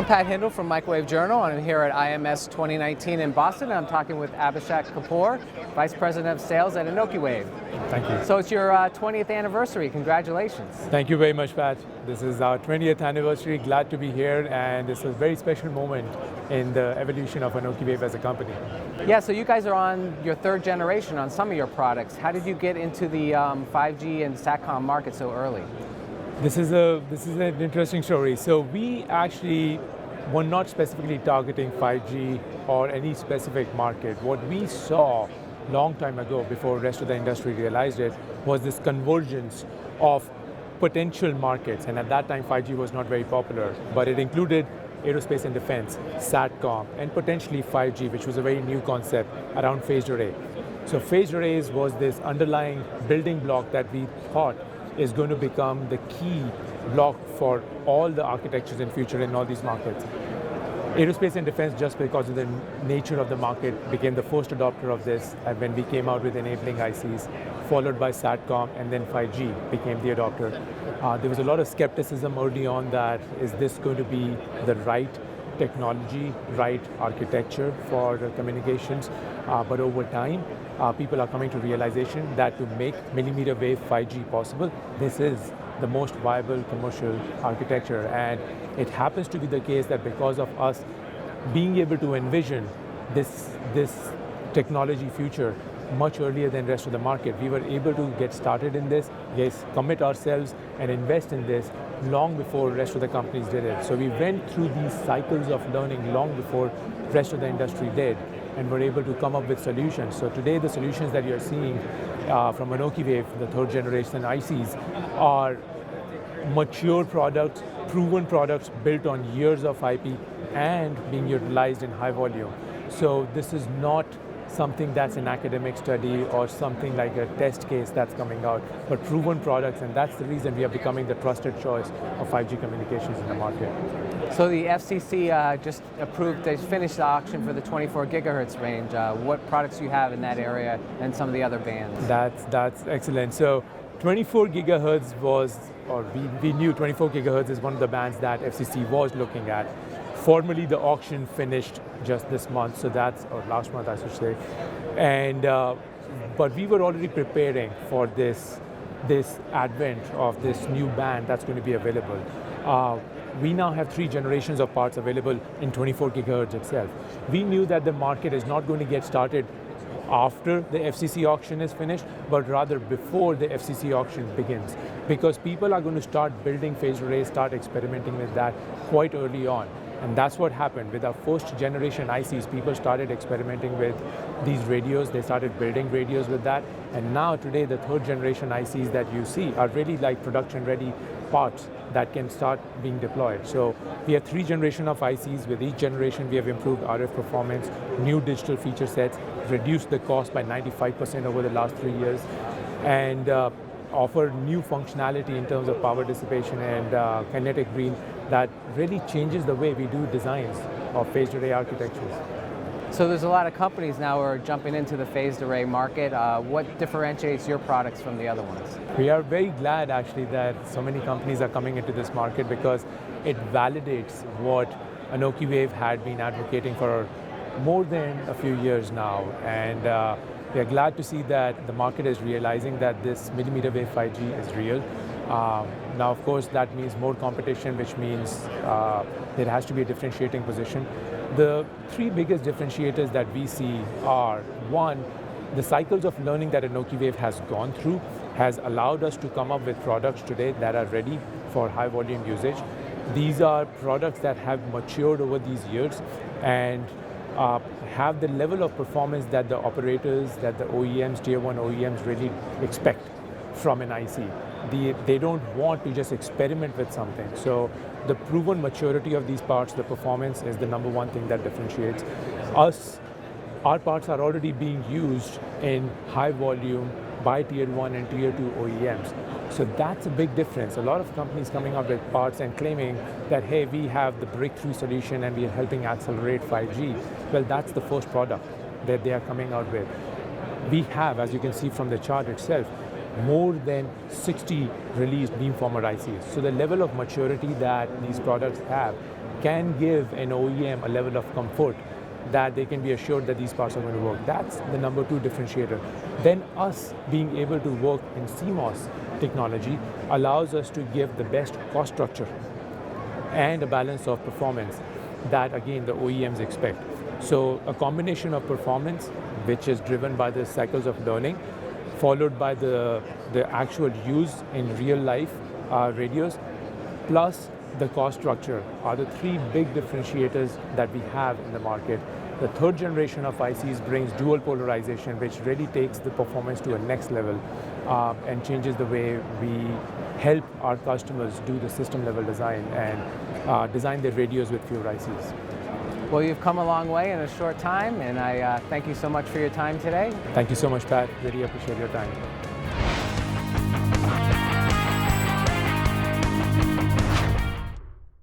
I'm Pat Hindle from Microwave Journal, and I'm here at IMS 2019 in Boston, and I'm talking with Abhishek Kapoor, Vice President of Sales at Anokiwave. Thank you. So it's your 20th anniversary. Congratulations. Thank you very much, Pat. This is our 20th anniversary. Glad to be here, and this is a very special moment in the evolution of Anokiwave as a company. Yeah, so you guys are on your third generation on some of your products. How did you get into the 5G and SATCOM market so early? This is an interesting story. So we actually were not specifically targeting 5G or any specific market. What we saw long time ago, before the rest of the industry realized it, was this convergence of potential markets. And at that time, 5G was not very popular, but it included aerospace and defense, SATCOM, and potentially 5G, which was a very new concept around phased array. So phased arrays was this underlying building block that we thought is going to become the key block for all the architectures in future in all these markets. Aerospace and defense, just because of the nature of the market, became the first adopter of this when we came out with enabling ICs, followed by SATCOM, and then 5G became the adopter. There was a lot of skepticism early on that, is this going to be the right technology, right architecture for communications? But over time, people are coming to realization that to make millimeter wave 5G possible, this is the most viable commercial architecture. And it happens to be the case that because of us being able to envision this technology future much earlier than the rest of the market, we were able to get started in this, yes, commit ourselves and invest in this long before the rest of the companies did it. So we went through these cycles of learning long before the rest of the industry did, and were able to come up with solutions. So today the solutions that you're seeing from Anokiwave, the third generation ICs, are mature products, proven products built on years of IP and being utilized in high volume. So this is not something that's an academic study or something like a test case that's coming out, but proven products, and that's the reason we are becoming the trusted choice of 5G communications in the market. So the FCC just approved, they finished the auction for the 24 gigahertz range. What products do you have in that area and some of the other bands? That's excellent. So 24 gigahertz was, or we knew 24 gigahertz is one of the bands that FCC was looking at. Formally, the auction finished just this month, so that's, or last month I should say. And, but we were already preparing for this advent of this new band that's going to be available. We now have 3 generations of parts available in 24 gigahertz itself. We knew that the market is not going to get started after the FCC auction is finished, but rather before the FCC auction begins, because people are going to start building phased arrays, start experimenting with that quite early on. And that's what happened with our first generation ICs. People started experimenting with these radios, they started building radios with that, and now today the third generation ICs that you see are really like production ready parts that can start being deployed. So we have 3 generations of ICs. With each generation we have improved RF performance, new digital feature sets, reduced the cost by 95% over the last 3 years, and offer new functionality in terms of power dissipation and kinetic green that really changes the way we do designs of phased array architectures. So there's a lot of companies now who are jumping into the phased array market. What differentiates your products from the other ones? We are very glad actually that so many companies are coming into this market, because it validates what Anokiwave had been advocating for more than a few years now. And we are glad to see that the market is realizing that this millimeter wave 5G is real. Now, of course, that means more competition, which means there has to be a differentiating position. The 3 biggest differentiators that we see are, 1, the cycles of learning that Anokiwave has gone through has allowed us to come up with products today that are ready for high volume usage. These are products that have matured over these years and have the level of performance that the operators, that the OEMs, tier 1 OEMs really expect from an IC. They don't want to just experiment with something. So the proven maturity of these parts, the performance, is the #1 thing that differentiates us. Our parts are already being used in high volume by tier 1 and tier 2 OEMs. So that's a big difference. A lot of companies coming up with parts and claiming that, hey, we have the breakthrough solution and we are helping accelerate 5G. Well, that's the first product that they are coming out with. We have, as you can see from the chart itself, more than 60 released beamformer ICs. So the level of maturity that these products have can give an OEM a level of comfort that they can be assured that these parts are going to work. That's the number 2 differentiator. Then us being able to work in CMOS technology allows us to give the best cost structure and a balance of performance that again the OEMs expect. So a combination of performance, which is driven by the cycles of learning, followed by the actual use in real life radios, plus the cost structure are the 3 big differentiators that we have in the market. The 3rd generation of ICs brings dual polarization, which really takes the performance to a next level and changes the way we help our customers do the system level design and design their radios with fewer ICs. Well, you've come a long way in a short time, and I thank you so much for your time today. Thank you so much, Pat. Really appreciate your time.